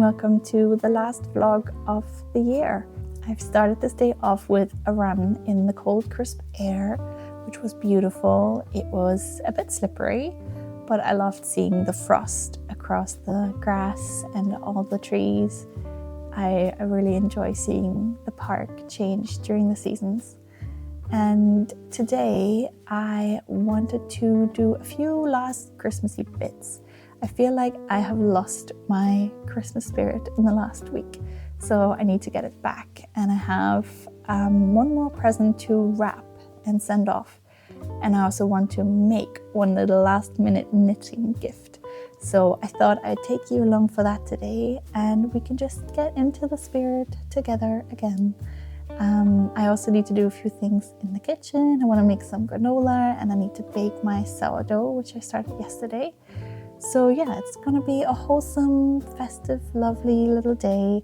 welcome to the last vlog of the year. I've started this day off with a run in the cold, crisp air, which was beautiful. It was a bit slippery, but I loved seeing the frost across the grass and all the trees. I really enjoy seeing the park change during the seasons. And today I wanted to do a few last Christmassy bits. I feel like I have lost my Christmas spirit in the last week, so I need to get it back. And I have one more present to wrap and send off. And I also want to make one little last minute knitting gift. So I thought I'd take you along for that today and we can just get into the spirit together again. I also need to do a few things in the kitchen. I want to make some granola and I need to bake my sourdough, which I started yesterday. So yeah, it's gonna be a wholesome, festive, lovely little day.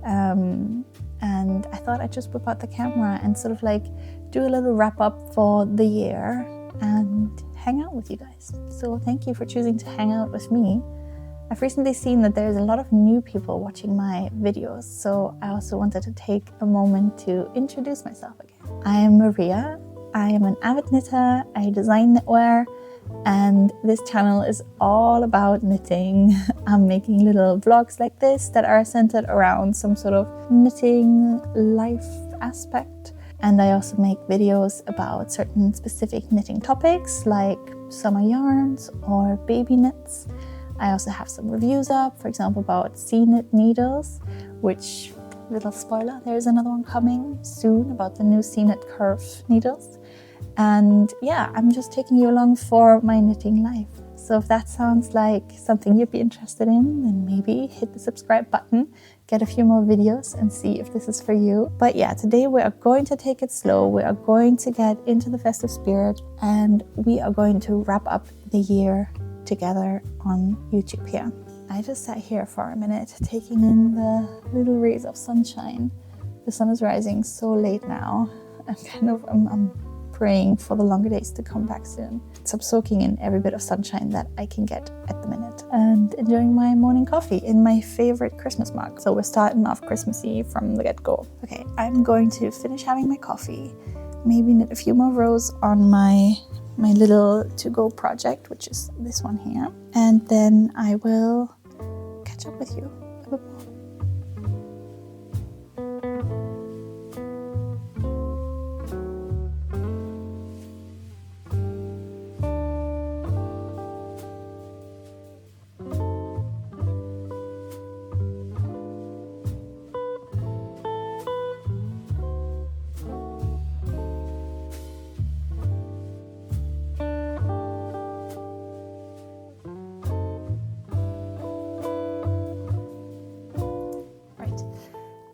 And I thought I'd just whip out the camera and sort of like do a little wrap up for the year and hang out with you guys. So thank you for choosing to hang out with me. I've recently seen that there's a lot of new people watching my videos, so I also wanted to take a moment to introduce myself again. I am Maria. I am an avid knitter. I design knitwear, and this channel is all about knitting. I'm making little vlogs like this that are centered around some sort of knitting life aspect. And I also make videos about certain specific knitting topics like summer yarns or baby knits. I also have some reviews up, for example, about C-knit needles, which, little spoiler, there's another one coming soon about the new C-knit curve needles. And yeah, I'm just taking you along for my knitting life. So if that sounds like something you'd be interested in, then maybe hit the subscribe button, get a few more videos and see if this is for you. But yeah, today we are going to take it slow. We are going to get into the festive spirit and we are going to wrap up the year together on YouTube here. I just sat here for a minute taking in the little rays of sunshine. The sun is rising so late now. I'm praying for the longer days to come back soon. So I'm soaking in every bit of sunshine that I can get at the minute and enjoying my morning coffee in my favorite Christmas mug. So we're starting off Christmassy from the get-go. Okay, I'm going to finish having my coffee, maybe knit a few more rows on my little to-go project, which is this one here. And then I will catch up with you a bit more.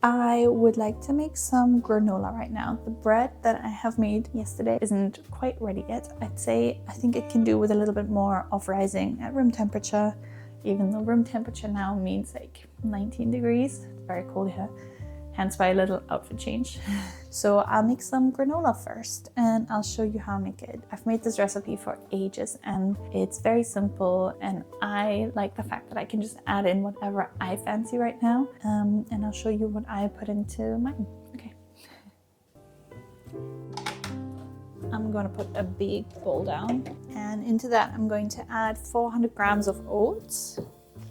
I would like to make some granola right now. The bread that I have made yesterday isn't quite ready yet. I think it can do with a little bit more of rising at room temperature, even though room temperature now means like 19 degrees. It's very cold here, hence why a little outfit change. So I'll make some granola first and I'll show you how I make it. I've made this recipe for ages and it's very simple and I like the fact that I can just add in whatever I fancy right now. And I'll show you what I put into mine. Okay. I'm going to put a big bowl down and into that I'm going to add 400 grams of oats.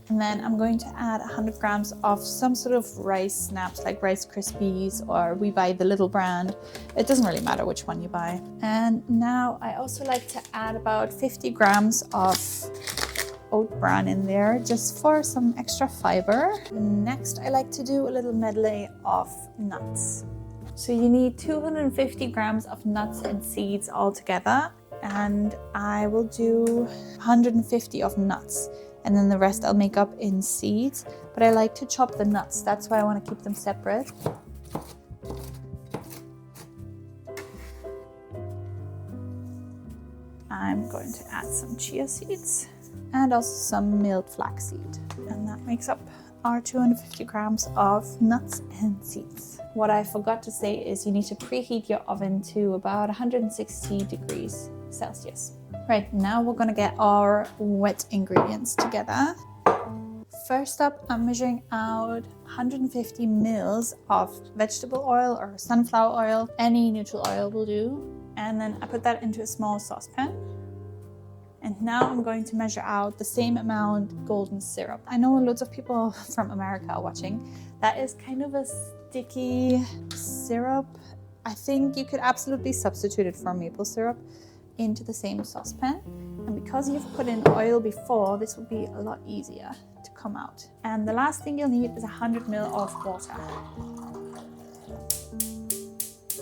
And then I'm going to add 100 grams of some sort of rice snaps, like Rice Krispies, or we buy the little brand. It doesn't really matter which one you buy. And now I also like to add about 50 grams of oat bran in there, just for some extra fiber. Next, I like to do a little medley of nuts. So you need 250 grams of nuts and seeds all together. And I will do 150 of nuts. And then the rest I'll make up in seeds, but I like to chop the nuts. That's why I want to keep them separate. I'm going to add some chia seeds and also some milled flaxseed. And that makes up our 250 grams of nuts and seeds. What I forgot to say is you need to preheat your oven to about 160 degrees Celsius. Right, now we're gonna get our wet ingredients together. First up, I'm measuring out 150 mils of vegetable oil or sunflower oil. Any neutral oil will do. And then I put that into a small saucepan. And now I'm going to measure out the same amount golden syrup. I know loads of people from America are watching. That is kind of a sticky syrup. I think you could absolutely substitute it for maple syrup into the same saucepan. And because you've put in oil before, this will be a lot easier to come out. And the last thing you'll need is 100 ml of water.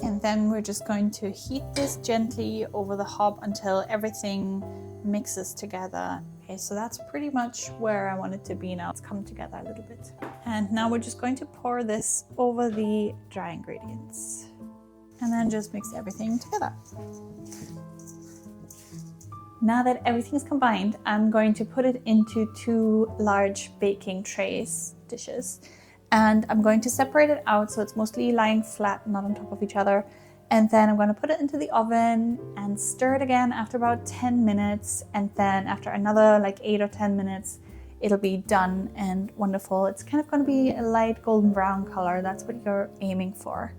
And then we're just going to heat this gently over the hob until everything mixes together. Okay, so that's pretty much where I want it to be now. It's come together a little bit. And now we're just going to pour this over the dry ingredients. And then just mix everything together. Now that everything is combined, I'm going to put it into 2 large baking dishes. And I'm going to separate it out so it's mostly lying flat, not on top of each other. And then I'm going to put it into the oven and stir it again after about 10 minutes. And then after another like 8 or 10 minutes, it'll be done and wonderful. It's kind of going to be a light golden brown color. That's what you're aiming for.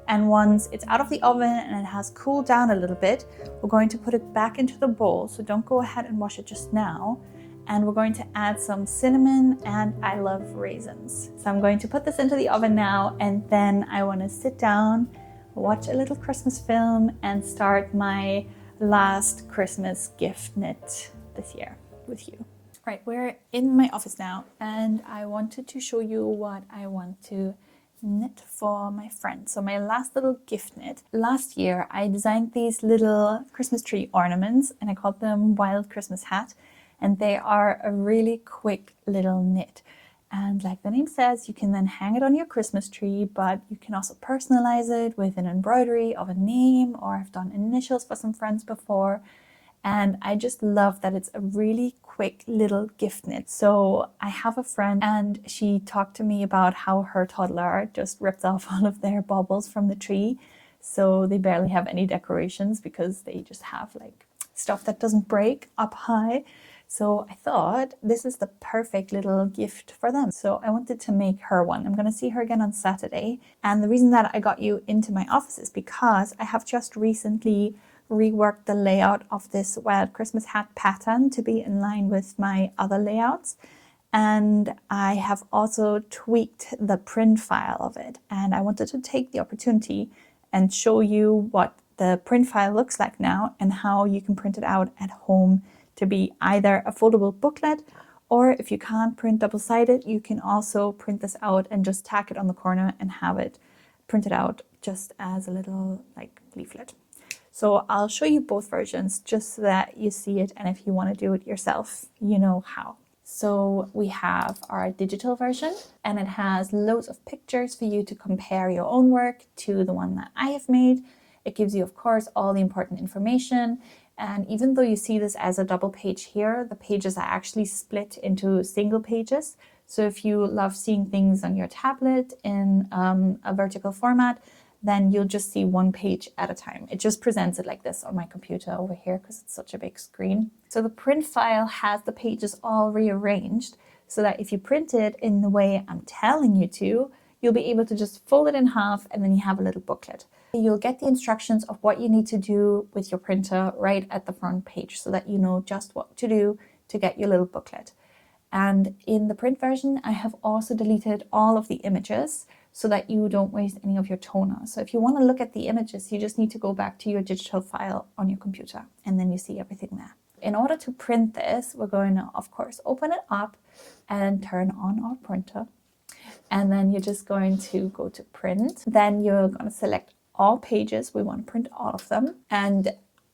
And once it's out of the oven and it has cooled down a little bit, we're going to put it back into the bowl. So don't go ahead and wash it just now. And we're going to add some cinnamon, and I love raisins. So I'm going to put this into the oven now, and then I want to sit down, watch a little Christmas film, and start my last Christmas gift knit this year with you. Right, we're in my office now, and I wanted to show you what I want to knit for my friends. So my last little gift knit. Last year I designed these little Christmas tree ornaments, and I called them Wild Christmas Hat. And they are a really quick little knit. And like the name says, you can then hang it on your Christmas tree, but you can also personalize it with an embroidery of a name, or I've done initials for some friends before. And I just love that it's a really quick little gift knit. So I have a friend, and she talked to me about how her toddler just ripped off all of their baubles from the tree. So they barely have any decorations because they just have like stuff that doesn't break up high. So I thought this is the perfect little gift for them. So I wanted to make her one. I'm going to see her again on Saturday. And the reason that I got you into my office is because I have just recently reworked the layout of this Wild Christmas Hat pattern to be in line with my other layouts. And I have also tweaked the print file of it. And I wanted to take the opportunity and show you what the print file looks like now and how you can print it out at home to be either a foldable booklet, or if you can't print double-sided, you can also print this out and just tack it on the corner and have it printed out just as a little like leaflet. So I'll show you both versions just so that you see it, and if you want to do it yourself, you know how. So we have our digital version, and it has loads of pictures for you to compare your own work to the one that I have made. It gives you, of course, all the important information. And even though you see this as a double page here, the pages are actually split into single pages. So if you love seeing things on your tablet in a vertical format, then you'll just see one page at a time. It just presents it like this on my computer over here because it's such a big screen. So the print file has the pages all rearranged so that if you print it in the way I'm telling you to, you'll be able to just fold it in half and then you have a little booklet. You'll get the instructions of what you need to do with your printer right at the front page so that you know just what to do to get your little booklet. And in the print version, I have also deleted all of the images so that you don't waste any of your toner. So if you want to look at the images, you just need to go back to your digital file on your computer and then you see everything there. In order to print this, we're going to, of course, open it up and turn on our printer. And then you're just going to go to print. Then you're going to select all pages. We want to print all of them. And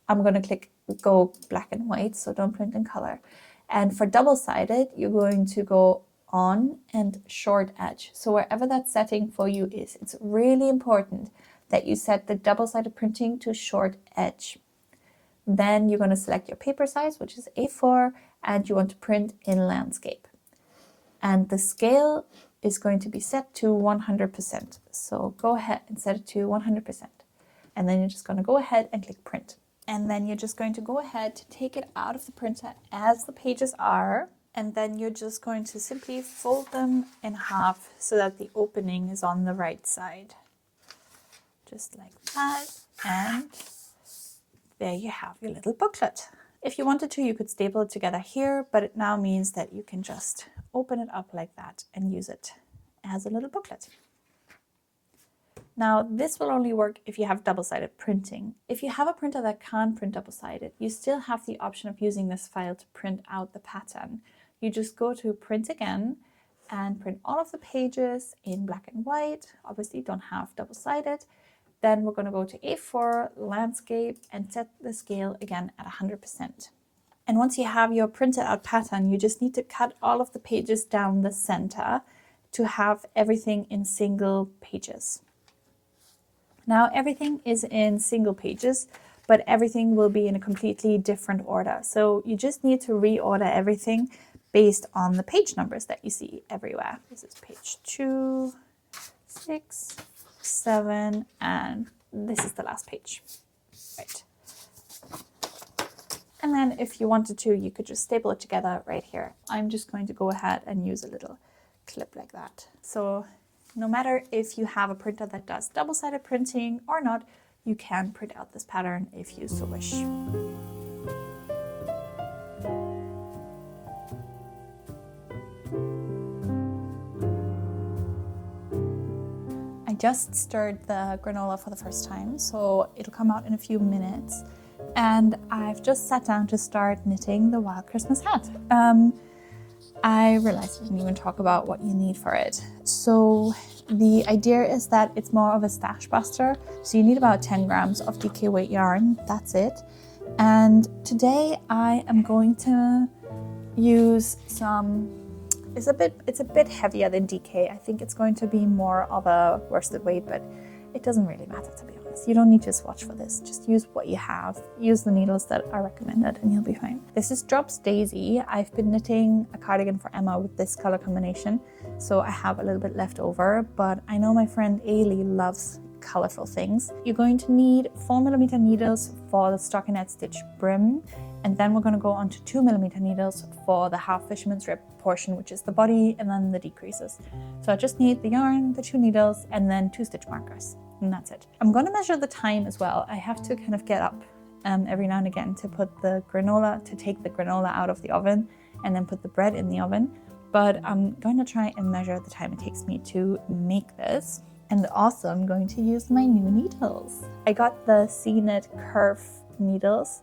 I'm going to click go black and white, so don't print in color. And for double-sided, you're going to go on and short edge. So wherever that setting for you is, it's really important that you set the double-sided printing to short edge. Then you're going to select your paper size, which is A4, and you want to print in landscape. And the scale is going to be set to 100%. So go ahead and set it to 100%. And then you're just going to go ahead and click print. And then you're just going to go ahead to take it out of the printer as the pages are. And then you're just going to simply fold them in half so that the opening is on the right side. Just like that. And there you have your little booklet. If you wanted to, you could staple it together here, but it now means that you can just open it up like that and use it as a little booklet. Now, this will only work if you have double-sided printing. If you have a printer that can't print double-sided, you still have the option of using this file to print out the pattern. You just go to print again and print all of the pages in black and white. Obviously, don't have double-sided. Then we're going to go to A4, landscape, and set the scale again at 100%. And once you have your printed out pattern, you just need to cut all of the pages down the center to have everything in single pages. Now everything is in single pages, but everything will be in a completely different order. So you just need to reorder everything based on the page numbers that you see everywhere. This is page 2, 6, 7, and this is the last page. Right. And then if you wanted to, you could just staple it together right here. I'm just going to go ahead and use a little clip like that. So no matter if you have a printer that does double-sided printing or not, you can print out this pattern if you so wish. I just stirred the granola for the first time, so it'll come out in a few minutes. And I've just sat down to start knitting the Wild Christmas hat. I realized I didn't even talk about what you need for it. So the idea is that it's more of a stash buster. So you need about 10 grams of DK weight yarn. That's it. And today I am going to use some, it's a bit heavier than DK. I think it's going to be more of a worsted weight, but it doesn't really matter, to be honest. You don't need to swatch for this. Just use what you have. Use the needles that are recommended and you'll be fine. This is Drops Daisy. I've been knitting a cardigan for Emma with this color combination, so I have a little bit left over, but I know my friend Ailey loves colorful things. You're going to need 4mm needles for the stockinette stitch brim, and then we're going to go on to 2mm needles for the half fisherman's rib portion, which is the body, and then the decreases. So I just need the yarn, the 2 needles, and then 2 stitch markers, and that's it. I'm going to measure the time as well. I have to kind of get up every now and again to put the granola, to take the granola out of the oven and then put the bread in the oven. But I'm going to try and measure the time it takes me to make this. And also I'm going to use my new needles. I got the C-Knit Curve needles.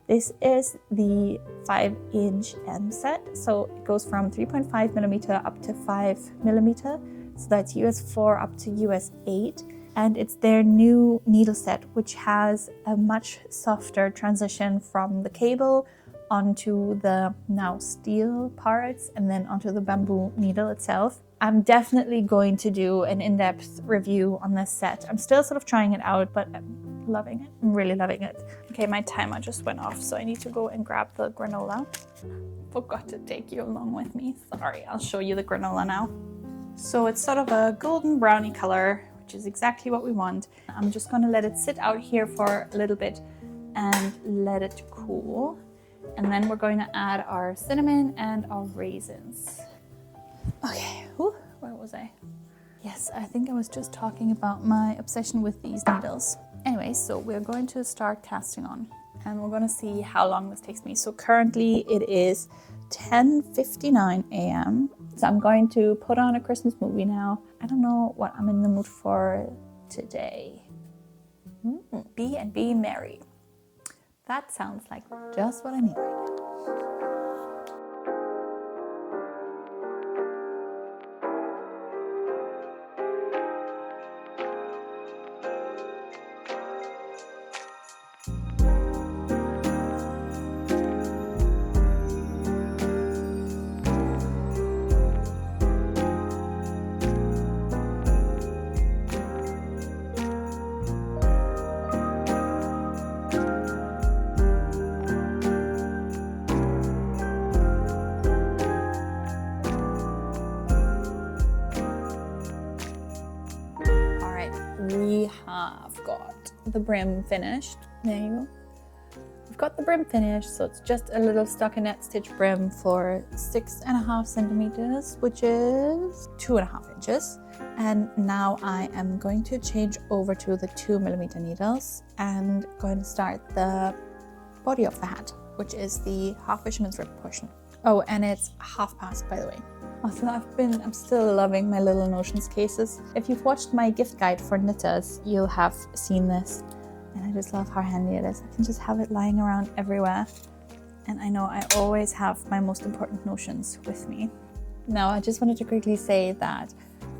This is the 5-inch M set. So it goes from 3.5mm up to 5mm. So that's US 4 up to US 8. And it's their new needle set, which has a much softer transition from the cable onto the now steel parts and then onto the bamboo needle itself. I'm definitely going to do an in-depth review on this set. I'm still sort of trying it out, but I'm loving it. I'm really loving it. Okay, my timer just went off, so I need to go and grab the granola. Forgot to take you along with me. Sorry, I'll show you the granola now. So it's sort of a golden brownie color, which is exactly what we want. I'm just gonna let it sit out here for a little bit and let it cool. And then we're going to add our cinnamon and our raisins. Okay, where was I? Yes, I think I was just talking about my obsession with these needles. Anyway, so we're going to start casting on and we're going to see how long this takes me. So currently it is 10:59 a.m. So I'm going to put on a Christmas movie now. I don't know what I'm in the mood for today. Be and be merry. That sounds like just what I need right now. We have got the brim finished. There you go. We've got the brim finished, so it's just a little stockinette stitch brim for 6.5 centimeters, which is 2.5 inches. And now I am going to change over to the 2mm needles and going to start the body of the hat, which is the half fisherman's rib portion. Oh, and it's 1/2 by the way. Also, I'm still loving my little notions cases. If you've watched my gift guide for knitters, you'll have seen this. And I just love how handy it is. I can just have it lying around everywhere. And I know I always have my most important notions with me. Now, I just wanted to quickly say that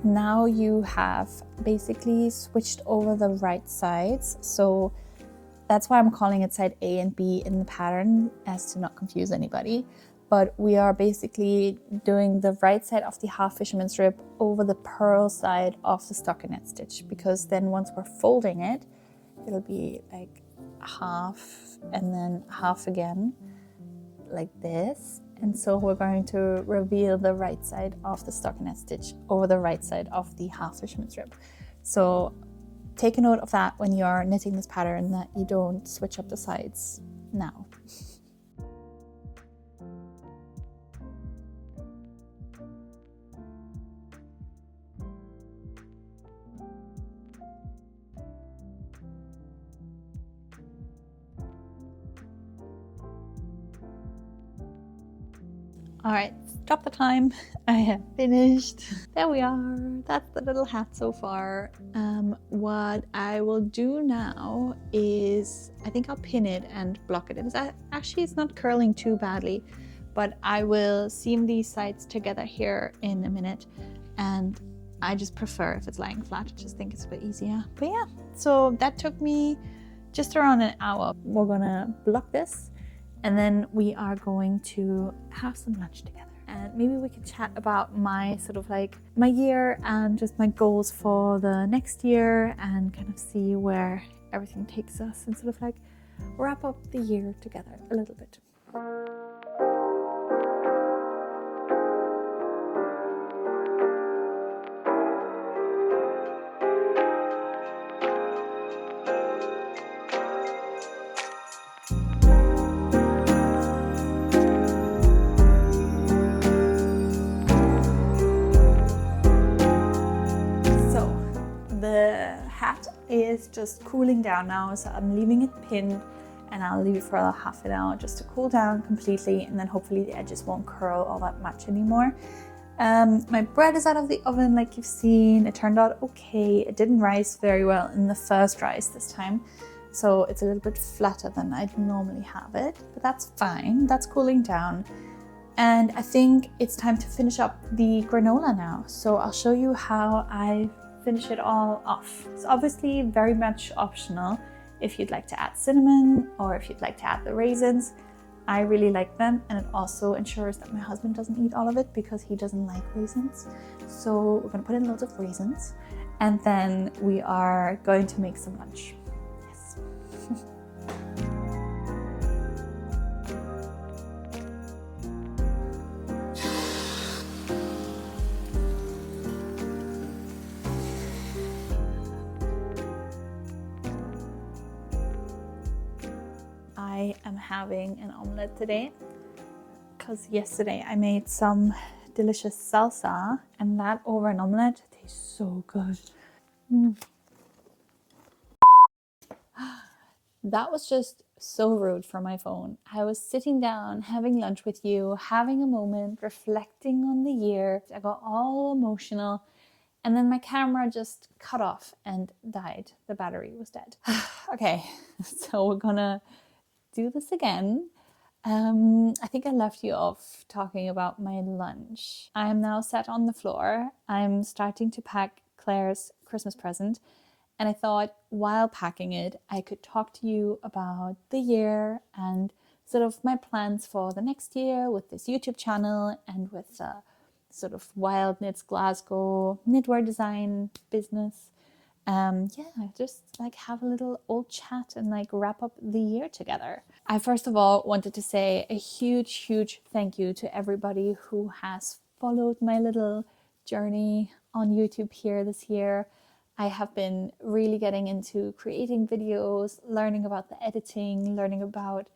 now you have basically switched over the right sides. So that's why I'm calling it side A and B in the pattern, as to not confuse anybody. But we are basically doing the right side of the half fisherman's rib over the purl side of the stockinette stitch, because then once we're folding it, it'll be like half and then half again, like this. And so we're going to reveal the right side of the stockinette stitch over the right side of the half fisherman's rib. So take a note of that when you're knitting this pattern, that you don't switch up the sides now. All right, stop the time. I have finished. There we are. That's the little hat so far. What I will do now is, I think I'll pin it and block it. It's not curling too badly, but I will seam these sides together here in a minute. And I just prefer if it's lying flat. I just think it's a bit easier. But yeah, so that took me just around an hour. We're gonna block this, and then we are going to have some lunch together. And maybe we can chat about my sort of like my year and just my goals for the next year, and kind of see where everything takes us, and sort of like wrap up the year together a little bit. The hat is just cooling down now, so I'm leaving it pinned, and I'll leave it for half an hour just to cool down completely, and then hopefully the edges won't curl all that much anymore. My bread is out of the oven, like you've seen. It turned out okay. It didn't rise very well in the first rise this time, so it's a little bit flatter than I'd normally have it, but that's fine. That's cooling down. And I think it's time to finish up the granola now. So I'll show you how I finish it all off. It's obviously very much optional if you'd like to add cinnamon or if you'd like to add the raisins. I really like them, and it also ensures that my husband doesn't eat all of it because he doesn't like raisins. So we're gonna put in loads of raisins, and then we are going to make some lunch. Yes. I am having an omelette today because yesterday I made some delicious salsa, and that over an omelette tastes so good. That was just so rude for my phone. I was sitting down having lunch with you, having a moment, reflecting on the year. I got all emotional, and then my camera just cut off and died. The battery was dead. Okay, so we're gonna do this again. I think I left you off talking about my lunch. I am now sat on the floor. I'm starting to pack Claire's Christmas present, and I thought while packing it, I could talk to you about the year and sort of my plans for the next year with this YouTube channel and with sort of Wild Knits Glasgow knitwear design business. Yeah, just like have a little old chat and like wrap up the year together. I first of all wanted to say a huge thank you to everybody who has followed my little journey on YouTube here this year. I have been really getting into creating videos, learning about the editing, learning about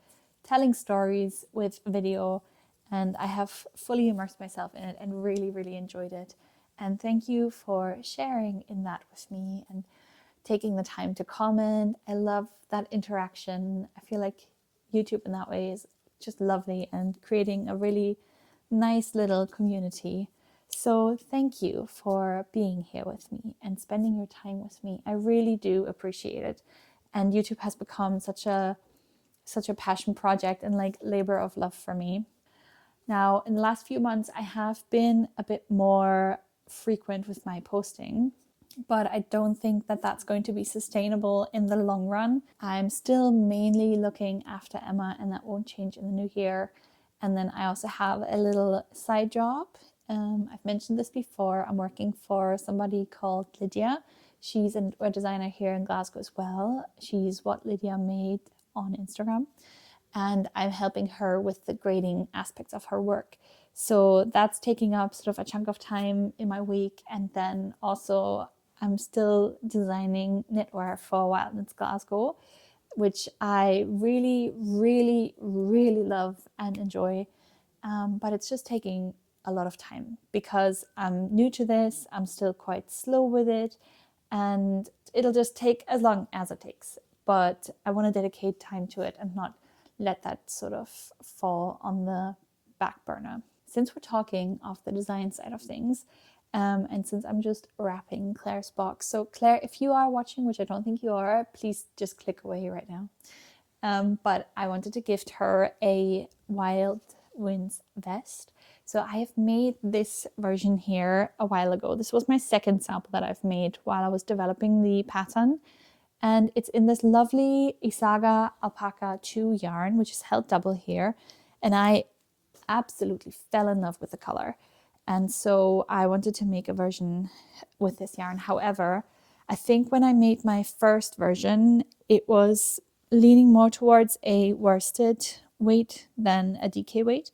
telling stories with video, and I have fully immersed myself in it and really, really enjoyed it. And thank you for sharing in that with me and taking the time to comment. I love that interaction. I feel like YouTube in that way is just lovely and creating a really nice little community. So thank you for being here with me and spending your time with me. I really do appreciate it. And YouTube has become such a passion project and like labor of love for me. Now, in the last few months, I have been a bit more frequent with my posting, but I don't think that that's going to be sustainable in the long run. I'm still mainly looking after Emma, and that won't change in the new year. And then I also have a little side job. I've mentioned this before. I'm working for somebody called Lydia. She's a knitwear designer here in Glasgow as well. She's what Lydia made on Instagram. And I'm helping her with the grading aspects of her work. So that's taking up sort of a chunk of time in my week. And then also I'm still designing knitwear for Wild Knits Glasgow, which I really, really, really love and enjoy. But it's just taking a lot of time because I'm new to this. I'm still quite slow with it, and it'll just take as long as it takes. But I want to dedicate time to it and not let that sort of fall on the back burner. Since we're talking of the design side of things, and since I'm just wrapping Claire's box. So Claire, if you are watching, which I don't think you are, please just click away right now. But I wanted to gift her a Wild Winds vest. So I have made this version here a while ago. This was my second sample that I've made while I was developing the pattern. And it's in this lovely Isaga Alpaca 2 yarn, which is held double here. And I absolutely fell in love with the color. And so I wanted to make a version with this yarn. However, I think when I made my first version, it was leaning more towards a worsted weight than a DK weight.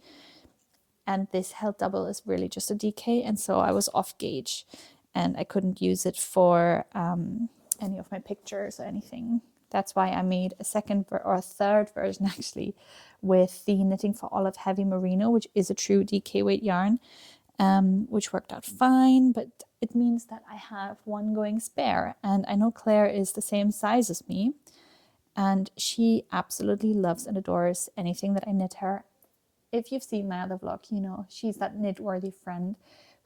And this held double is really just a DK. And so I was off gauge and I couldn't use it for any of my pictures or anything. That's why I made a second or a third version actually with the Knitting for Olive Heavy Merino, which is a true DK weight yarn, which worked out fine, but it means that I have one going spare. And I know Claire is the same size as me, and she absolutely loves and adores anything that I knit her. If you've seen my other vlog, you know she's that knit-worthy friend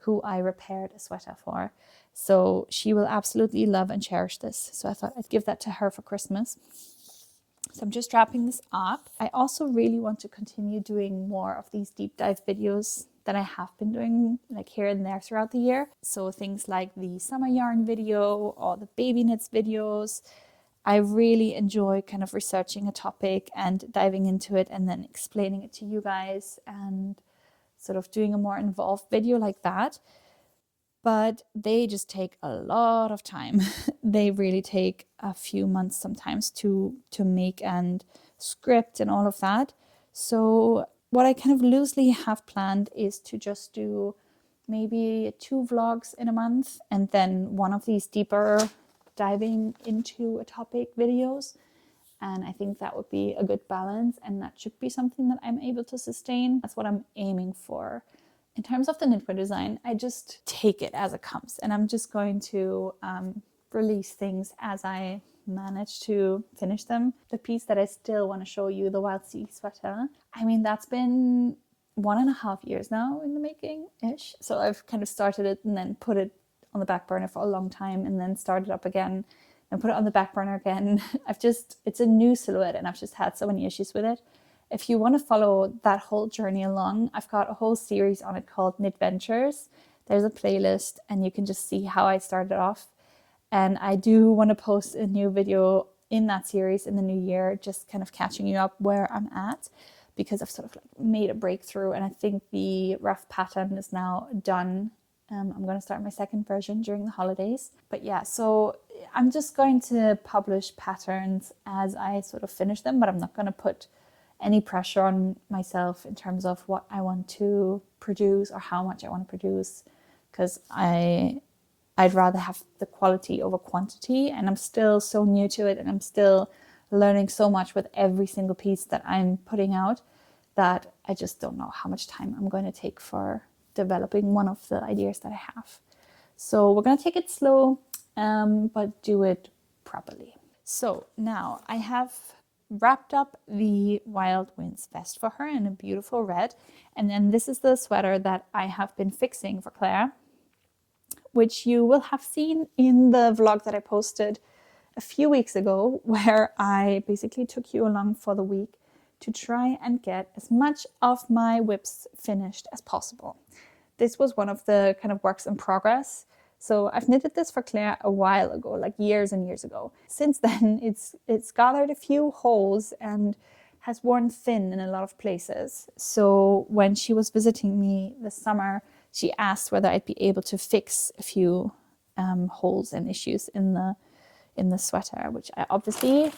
who I repaired a sweater for. So she will absolutely love and cherish this. So I thought I'd give that to her for Christmas. So I'm just wrapping this up. I also really want to continue doing more of these deep dive videos that I have been doing like here and there throughout the year. So things like the summer yarn video or the baby knits videos. I really enjoy kind of researching a topic and diving into it and then explaining it to you guys and sort of doing a more involved video like that. But they just take a lot of time. They really take a few months sometimes to make and script and all of that. So what I kind of loosely have planned is to just do maybe 2 vlogs in a month and then one of these deeper diving into a topic videos. And I think that would be a good balance, and that should be something that I'm able to sustain. That's what I'm aiming for. In terms of the knitwear design, I just take it as it comes, and I'm just going to release things as I manage to finish them. The piece that I still want to show you, the Wild Sea sweater, I mean, that's been 1.5 years now in the making-ish. So I've kind of started it and then put it on the back burner for a long time and then started up again and put it on the back burner again. It's a new silhouette and I've just had so many issues with it. If you want to follow that whole journey along, I've got a whole series on it called Knit Ventures. There's a playlist and you can just see how I started off. And I do want to post a new video in that series in the new year, just kind of catching you up where I'm at, because I've sort of like made a breakthrough and I think the rough pattern is now done. I'm going to start my second version during the holidays. But yeah, so I'm just going to publish patterns as I sort of finish them, but I'm not going to put any pressure on myself in terms of what I want to produce or how much I want to produce, because I'd rather have the quality over quantity, and I'm still so new to it and I'm still learning so much with every single piece that I'm putting out that I just don't know how much time I'm going to take for developing one of the ideas that I have. So we're going to take it slow, but do it properly. So now I have wrapped up the Wild Winds vest for her in a beautiful red. And then this is the sweater that I have been fixing for Claire, which you will have seen in the vlog that I posted a few weeks ago, where I basically took you along for the week to try and get as much of my whips finished as possible. This was one of the kind of works in progress. So I've knitted this for Claire a while ago, like years and years ago. Since then, it's gathered a few holes and has worn thin in a lot of places. So when she was visiting me this summer, she asked whether I'd be able to fix a few holes and issues in the sweater, which I obviously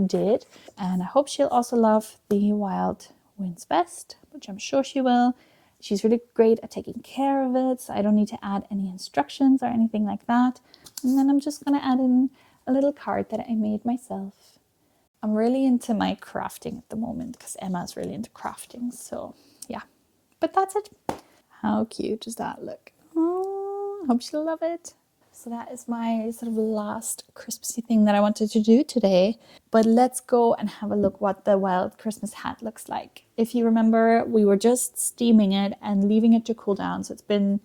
did. And I hope she'll also love the Wild Winds vest, which I'm sure she will. She's really great at taking care of it, so I don't need to add any instructions or anything like that. And then I'm just going to add in a little card that I made myself. I'm really into my crafting at the moment because Emma's really into crafting, so yeah. But that's it. How cute does that look? Oh, I hope she'll love it. So that is my sort of last Christmassy thing that I wanted to do today. But let's go and have a look what the Wild Christmas hat looks like. If you remember, we were just steaming it and leaving it to cool down. So it's been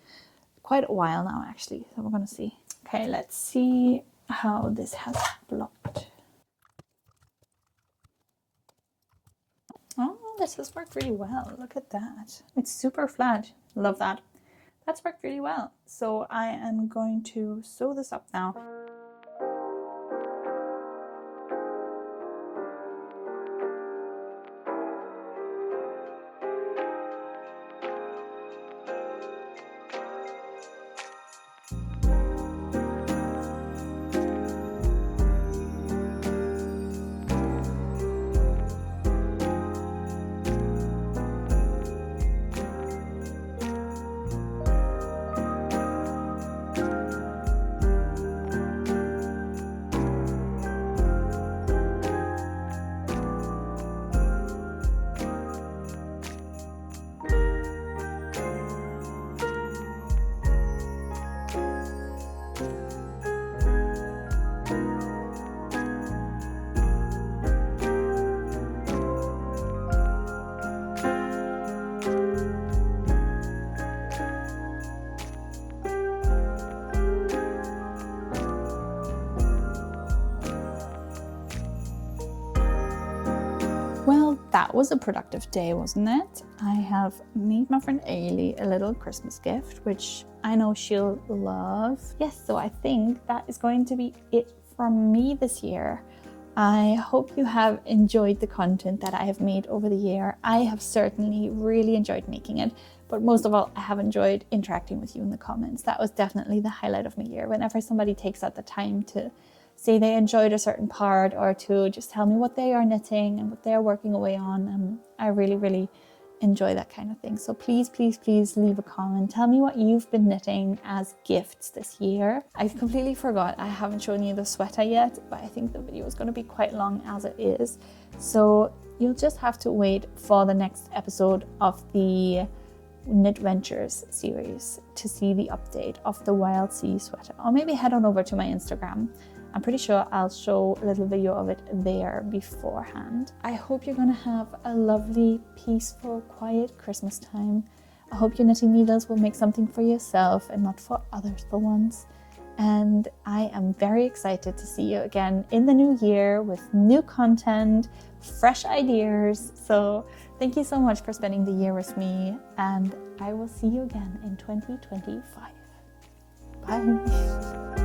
quite a while now, actually. So we're going to see. Okay, let's see how this has blocked. Oh, this has worked really well. Look at that. It's super flat. Love that. That's worked really well. So I am going to sew this up now. Well, that was a productive day, wasn't it? I have made my friend Ailey a little Christmas gift, which I know she'll love. Yes, so I think that is going to be it from me this year. I hope you have enjoyed the content that I have made over the year. I have certainly really enjoyed making it, but most of all, I have enjoyed interacting with you in the comments. That was definitely the highlight of my year. Whenever somebody takes out the time to say they enjoyed a certain part or to just tell me what they are knitting and what they are working away on, I really enjoy that kind of thing. So please leave a comment. Tell me what you've been knitting as gifts this year. I completely forgot I haven't shown you the sweater yet, but I think the video is going to be quite long as it is. So you'll just have to wait for the next episode of the Knit Ventures series to see the update of the Wild Sea sweater, or maybe head on over to my Instagram. I'm pretty sure I'll show a little video of it there beforehand. I hope you're gonna have a lovely, peaceful, quiet Christmas time. I hope your knitting needles will make something for yourself and not for others for once. And I am very excited to see you again in the new year with new content, fresh ideas. So thank you so much for spending the year with me, and I will see you again in 2025. Bye.